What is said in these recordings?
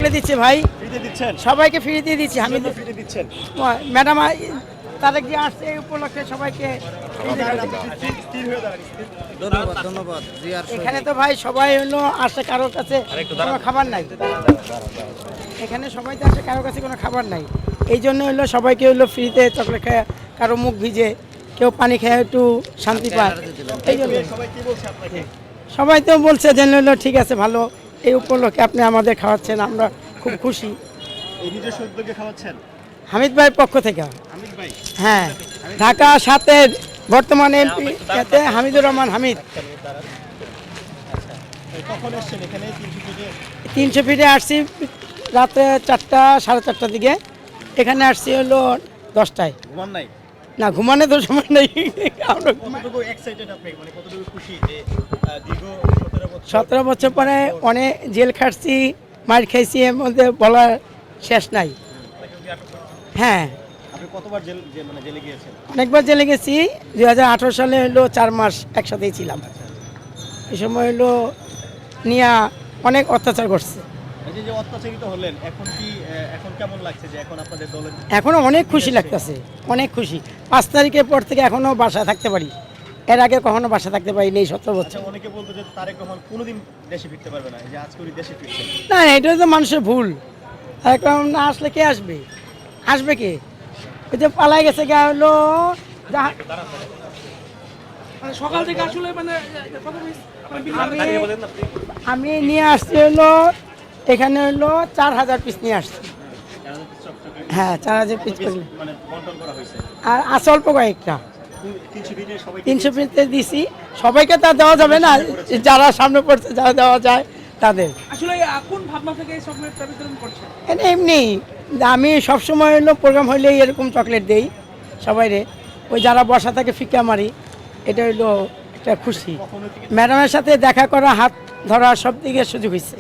করে দিচ্ছে ভাই, ফ্রিতে দিচ্ছেন? সবাইকে ফ্রি দিয়ে দিচ্ছি। আমি কিজন্য ফ্রিতে দিচ্ছেন? ম্যাডাম তাদের যে আসছে এই উপলক্ষে সবাইকে স্থির হয়ে দাঁড়ান, স্থির। ধন্যবাদ ধন্যবাদ জি আর এখানে তো ভাই সবাই হলো আসে, কারোর কাছে কোনো খাবার নাই। এখানে সবাই তো আসে, কারোর কাছে কোনো খাবার নাই। এই জন্য হলো সবাইকে হলো ফ্রিতে চকলেট খায়, কারো মুখ ভিজে, কেউ পানি খেয়ে একটু শান্তি পায়। এই জন্য সবাই কি বলছে আপনাকে? সবাই তো বলছে যে হলো ঠিক আছে, ভালো, এই উপলক্ষে আপনি আমাদের খাওয়াচ্ছেন, আমরা খুব খুশি। এই নিজস্ব উদ্যোগে খাওয়াচ্ছেন? হামিদ ভাইয়ের পক্ষ থেকে। হামিদ ভাই, হ্যাঁ, ঢাকা 7-এর বর্তমান এমপি হামিদুর রহমান হামিদ। কখন এসছেন এখানে 300 থেকে? 300 ফিটে আসছি রাতে 4টা, 4:30টার দিকে। এখানে আসছি হলো 10টায়। ঘুমান নাই? না, ঘুমানো তো সময় নেই। আমরা কতটুকু এক্সাইটেড আপনি, মানে কতটুকু খুশি যে দীর্ঘ 17 বছর 17 বছর পরে অনেক জেল খাটছি, মার খাইছি, এর মধ্যে বলার শেষ নাই। হ্যাঁ, আপনি কতবার মানে জেলে গিয়েছেন? অনেকবার জেলে গেছি। 2018 সালে হলো 4 মাস একসাথেই ছিলাম। এই সময় হলো নিয়া অনেক অত্যাচার করছে। এই যে অত্যাচারিত হলেন, এখন কেমন লাগছে যে এখন আপনাদের দলের? এখনো অনেক খুশি লাগতেছে, অনেক খুশি। 5 তারিখের পর থেকে এখনো বাসায় থাকতে পারি, এর আগে কখনো বাসায় থাকতে পারি নেই 17 বছর। আচ্ছা, অনেকে বলতো যে তারেক রহমান কোনোদিন দেশে ফিরতে পারবে না, এই যে আজকে উনি দেশে ফিরছেন। না, এটা তো মানুষের ভুল। এখন না আসলে কে আসবে? আসবে কে? ওই যে পালাই গেছে গা হলো সকাল থেকে আসলে মানে আমি নিয়ে আসছি হলো এখানে হলো 4000 পিস নিয়ে আসছি। হ্যাঁ, 4000 পিস করে। মানে বন্টন করা হয়েছে। আর আছে অল্প কয়েকটা 300 দিনে সবাই 300 পিসে দিছি। সবাইকে তা দেওয়া যাবে না, যারা সামনে পড়ছে, যারা দেওয়া যায় তাদের। আসলে কোন ভাবনা থেকে এই চকলেটটা বিতরণ করছেন? এমনি আমি সবসময় হলো প্রোগ্রাম হইলেই এরকম চকলেট দেই সবাইরে। ওই যারা বসা থাকে ফিকা মারি, এটা হইলো একটা খুশি। ম্যাডামের সাথে দেখা করা, হাত ধরা, সব দিকে সুযোগ হয়েছে।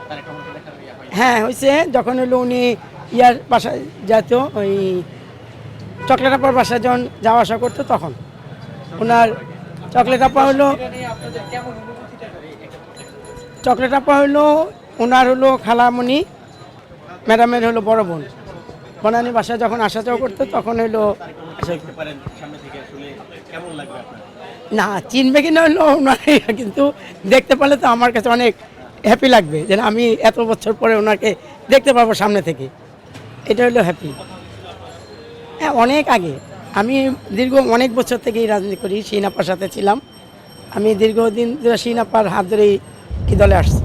তারেক রহমানকে দেখার হয়। হ্যাঁ হয়েছে, যখন হলো উনি ইয়ার বাসায় যেত, ওই চকলেট আপার বাসায় যখন যাওয়া আসা করতো, তখন ওনার চকলেট আপা হলো ওনার হলো খালামণি, ম্যাডামের হলো বড় বোন। বনানী বাসায় যখন আসা যাওয়া করতো তখন হলো দেখতে পারেন সামনে থেকে, আসলে কেমন লাগবে আপনার? না, চিনবে কিনা হলো ওনার, কিন্তু দেখতে পারলে তো আমার কাছে অনেক হ্যাপি লাগবে যে আমি এত বছর পরে ওনাকে দেখতে পারবো সামনে থেকে। এটা হলো হ্যাপি। হ্যাঁ, অনেক আগে, আমি দীর্ঘ অনেক বছর থেকেই রাজনীতি করি, শিনাপার সাথে ছিলাম। আমি দীর্ঘদিন ধরে শিনাপার হাত ধরেই কি দলে আসছি।